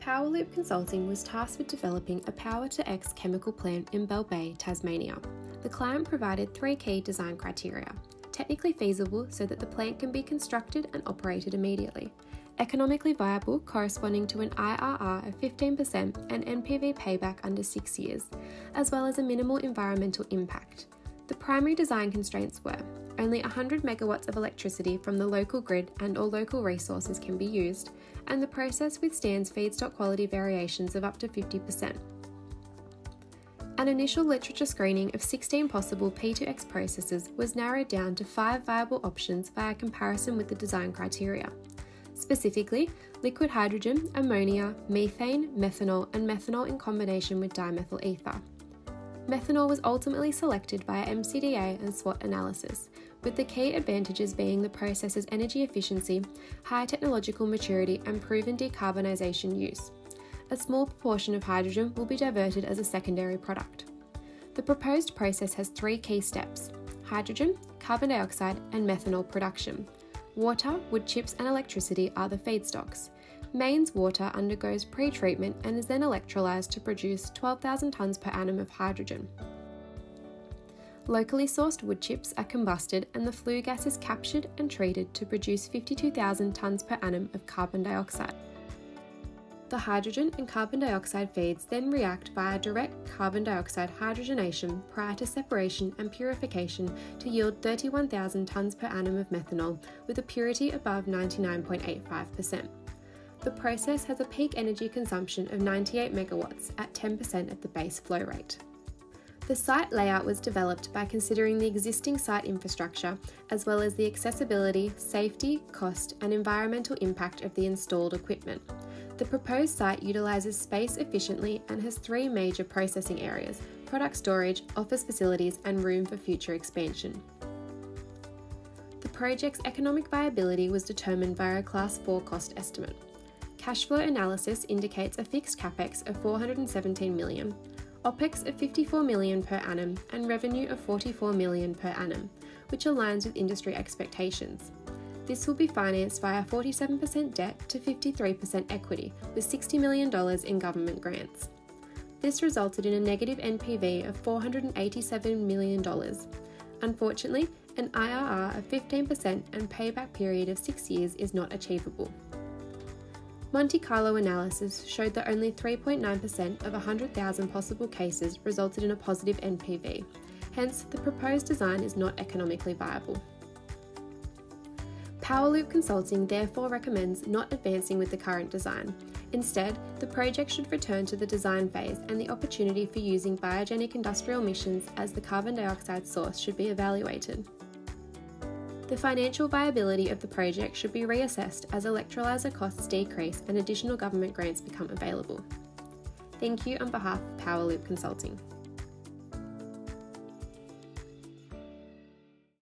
Power-2-X Consulting was tasked with developing a Power-2-X chemical plant in Bell Bay, Tasmania. The client provided 3 key design criteria: technically feasible so that the plant can be constructed and operated immediately, economically viable corresponding to an IRR of 15% and NPV payback under 6 years, as well as a minimal environmental impact. The primary design constraints were only 100 megawatts of electricity from the local grid and all local resources can be used, and the process withstands feedstock quality variations of up to 50%. An initial literature screening of 16 possible P2X processes was narrowed down to 5 viable options via comparison with the design criteria. Specifically, liquid hydrogen, ammonia, methane, methanol, and methanol in combination with dimethyl ether. Methanol was ultimately selected via MCDA and SWOT analysis, with the key advantages being the process's energy efficiency, high technological maturity, and proven decarbonisation use. A small proportion of hydrogen will be diverted as a secondary product. The proposed process has 3 key steps: hydrogen, carbon dioxide, and methanol production. Water, wood chips, and electricity are the feedstocks. Mains water undergoes pre-treatment and is then electrolysed to produce 12,000 tonnes per annum of hydrogen. Locally sourced wood chips are combusted and the flue gas is captured and treated to produce 52,000 tonnes per annum of carbon dioxide. The hydrogen and carbon dioxide feeds then react via direct carbon dioxide hydrogenation prior to separation and purification to yield 31,000 tonnes per annum of methanol with a purity above 99.85%. The process has a peak energy consumption of 98 megawatts at 10% of the base flow rate. The site layout was developed by considering the existing site infrastructure as well as the accessibility, safety, cost, and environmental impact of the installed equipment. The proposed site utilises space efficiently and has 3 major processing areas: product storage, office facilities, and room for future expansion. The project's economic viability was determined via a Class 4 cost estimate. Cash flow analysis indicates a fixed capex of $417 million, OPEX of $54 million per annum, and revenue of $44 million per annum, which aligns with industry expectations. This will be financed via 47% debt to 53% equity, with $60 million in government grants. This resulted in a negative NPV of $487 million. Unfortunately, an IRR of 15% and payback period of 6 years is not achievable. Monte Carlo analysis showed that only 3.9% of 100,000 possible cases resulted in a positive NPV. Hence, the proposed design is not economically viable. Power-2-X Consulting therefore recommends not advancing with the current design. Instead, the project should return to the design phase, and the opportunity for using biogenic industrial emissions as the carbon dioxide source should be evaluated. The financial viability of the project should be reassessed as electrolyser costs decrease and additional government grants become available. Thank you on behalf of Power-2-X Consulting.